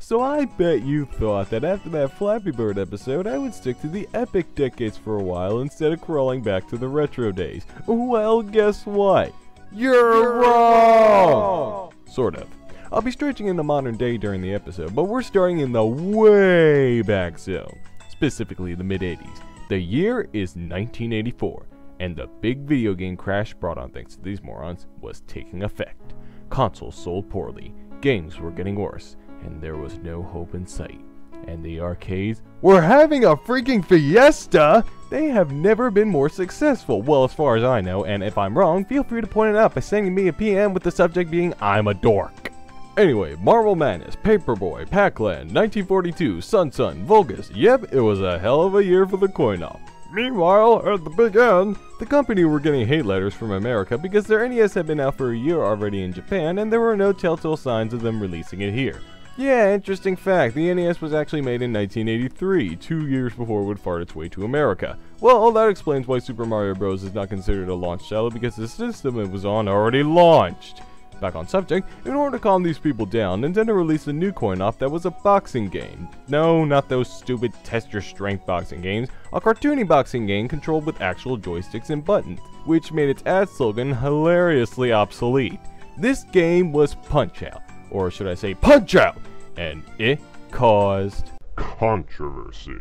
So I bet you thought that after that Flappy Bird episode, I would stick to the epic decades for a while instead of crawling back to the retro days. Well, guess what? You're wrong! Sort of. I'll be stretching into modern day during the episode, but we're starting in the way back zone, specifically the mid-80s. The year is 1984, and the big video game crash brought on thanks to these morons was taking effect. Consoles sold poorly, games were getting worse, and there was no hope in sight. And the arcades were having a freaking fiesta! They have never been more successful, well, as far as I know, and if I'm wrong, feel free to point it out by sending me a PM with the subject being I'm a dork. Anyway, Marvel Madness, Paperboy, Pac-Land, 1942, Sun, Vulgus. Yep, it was a hell of a year for the coin-op. Meanwhile, at the big end, the company were getting hate letters from America because their NES had been out for a year already in Japan and there were no telltale signs of them releasing it here. Yeah, interesting fact, the NES was actually made in 1983, 2 years before it would fart its way to America. Well, that explains why Super Mario Bros. Is not considered a launch title because the system it was on already launched. Back on subject, in order to calm these people down, Nintendo released a new coin-op that was a boxing game. No, not those stupid test-your-strength boxing games, a cartoony boxing game controlled with actual joysticks and buttons, which made its ad slogan hilariously obsolete. This game was Punch-Out, or should I say Punch-Out, and it caused controversy.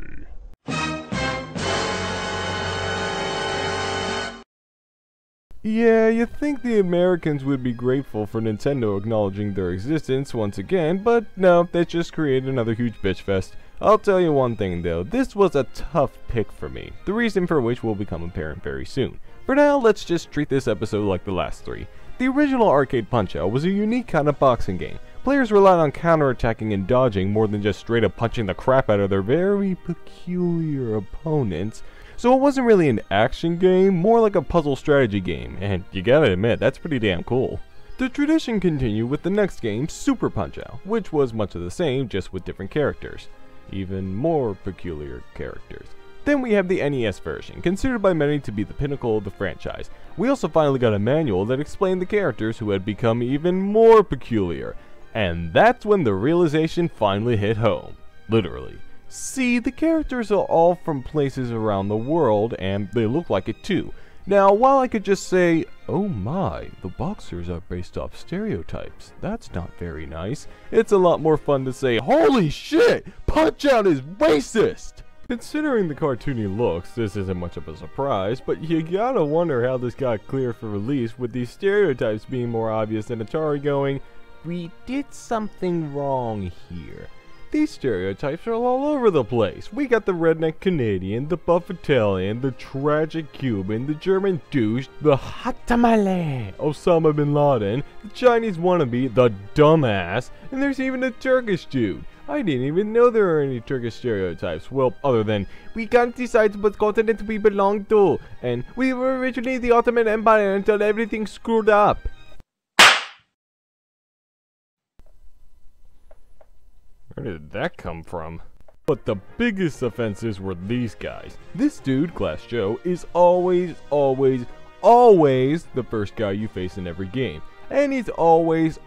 Yeah, you'd think the Americans would be grateful for Nintendo acknowledging their existence once again, but no, they just created another huge bitch fest. I'll tell you one thing though, this was a tough pick for me, the reason for which will become apparent very soon. For now, let's just treat this episode like the last three. The original arcade Punch-Out was a unique kind of boxing game. Players relied on counterattacking and dodging more than just straight up punching the crap out of their very peculiar opponents. So it wasn't really an action game, more like a puzzle strategy game, and you gotta admit, that's pretty damn cool. The tradition continued with the next game, Super Punch-Out, which was much of the same, just with different characters. Even more peculiar characters. Then we have the NES version, considered by many to be the pinnacle of the franchise. We also finally got a manual that explained the characters who had become even more peculiar. And that's when the realization finally hit home. Literally. See, the characters are all from places around the world, and they look like it too. Now, while I could just say, oh my, the boxers are based off stereotypes, that's not very nice, it's a lot more fun to say, holy shit, Punch-Out is racist! Considering the cartoony looks, this isn't much of a surprise, but you gotta wonder how this got cleared for release with these stereotypes being more obvious than Atari going, we did something wrong here. These stereotypes are all over the place. We got the redneck Canadian, the buff Italian, the tragic Cuban, the German douche, the hot tamale, Osama bin Laden, the Chinese wannabe, the dumbass, and there's even a Turkish dude. I didn't even know there were any Turkish stereotypes, well, other than, we can't decide what continent we belong to, and we were originally the Ottoman Empire until everything screwed up. Where did that come from? But the biggest offenses were these guys. This dude, Glass Joe, is always the first guy you face in every game. And he's always a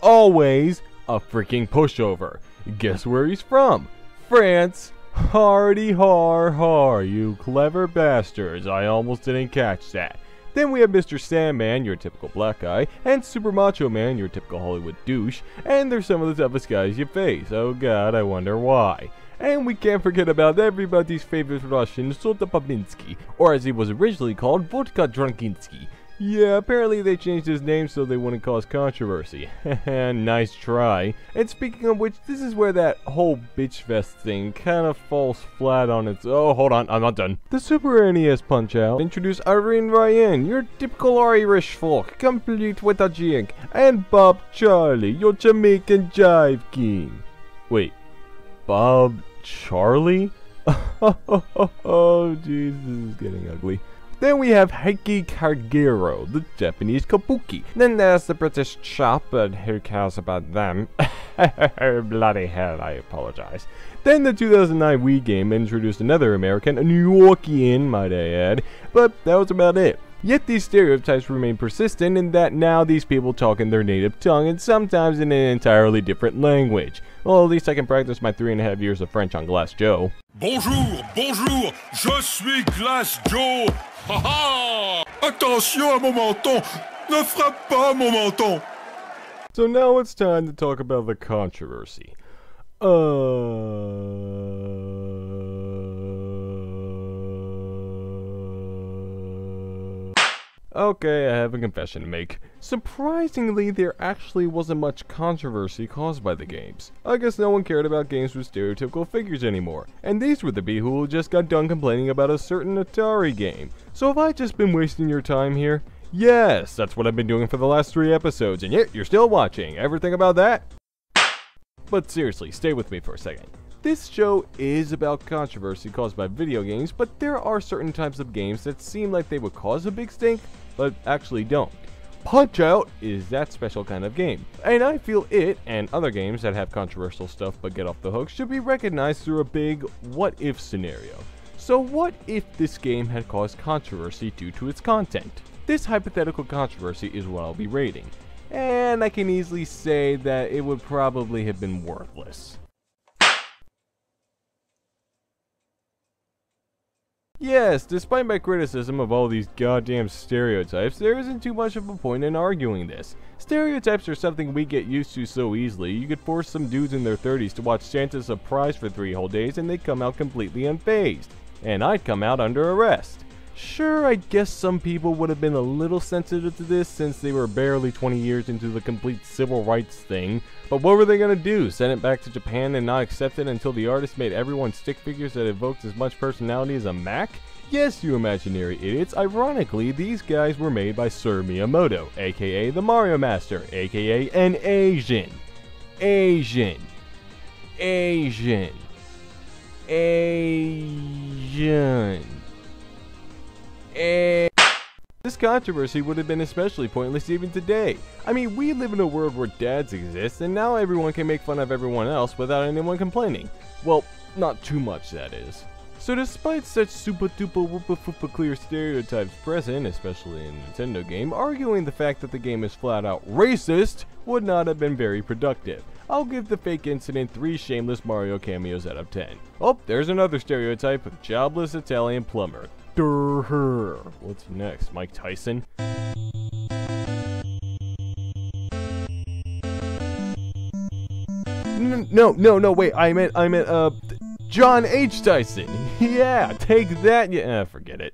freaking pushover. Guess where he's from? France. Hardy har har, you clever bastards. I almost didn't catch that. Then we have Mr. Sandman, your typical black guy, and Super Macho Man, your typical Hollywood douche, and they're some of the toughest guys you face. Oh god, I wonder why. And we can't forget about everybody's favorite Russian, Sota Papinsky, or as he was originally called, Vodka Drunkinsky. Yeah, apparently they changed his name so they wouldn't cause controversy. Nice try. And speaking of which, this is where that whole bitch fest thing kind of falls flat on its... Oh, hold on, I'm not done. The Super NES Punch-Out introduced Irene Ryan, your typical Irish folk, complete with a jig, and Bob Charlie, your Jamaican jive king. Wait, Bob Charlie? Oh, jeez, this is getting ugly. Then we have Heikki Kagero, the Japanese Kabuki. Then there's the British chap, but who cares about them? Bloody hell, I apologize. Then the 2009 Wii game introduced another American, a New Yorkian, might I add, but that was about it. Yet these stereotypes remain persistent in that now these people talk in their native tongue and sometimes in an entirely different language. Well, at least I can practice my 3.5 years of French on Glass Joe. Bonjour, bonjour, je suis Glass Joe. Ha ha! Attention à mon menton, ne frappe pas mon menton. So now it's time to talk about the controversy. Okay, I have a confession to make. Surprisingly, there actually wasn't much controversy caused by the games. I guess no one cared about games with stereotypical figures anymore, and these were the people who just got done complaining about a certain Atari game. So have I just been wasting your time here? Yes, that's what I've been doing for the last 3 episodes, and yet you're still watching. Ever think about that? But seriously, stay with me for a second. This show is about controversy caused by video games, but there are certain types of games that seem like they would cause a big stink, but actually don't. Punch-Out is that special kind of game, and I feel it and other games that have controversial stuff but get off the hook should be recognized through a big what-if scenario. So what if this game had caused controversy due to its content? This hypothetical controversy is what I'll be rating, and I can easily say that it would probably have been worthless. Yes, despite my criticism of all these goddamn stereotypes, there isn't too much of a point in arguing this. Stereotypes are something we get used to so easily. You could force some dudes in their 30s to watch Santa's Surprise for 3 whole days and they'd come out completely unfazed. And I'd come out under arrest. Sure, I guess some people would have been a little sensitive to this since they were barely 20 years into the complete civil rights thing, but what were they gonna do? Send it back to Japan and not accept it until the artist made everyone stick figures that evoked as much personality as a Mac? Yes, you imaginary idiots, ironically, these guys were made by Sir Miyamoto, aka the Mario Master, aka an Asian. Asian. This controversy would have been especially pointless even today. I mean, we live in a world where dads exist, and now everyone can make fun of everyone else without anyone complaining. Well, not too much, that is. So despite such super duper whoopa foopa clear stereotypes present, especially in a Nintendo game, arguing the fact that the game is flat out racist would not have been very productive. I'll give the fake incident 3 shameless Mario cameos out of 10. Oh, there's another stereotype, jobless Italian plumber. Durr. What's next, Mike Tyson? No, wait, I meant, John H. Tyson. Yeah, take that, yeah, forget it.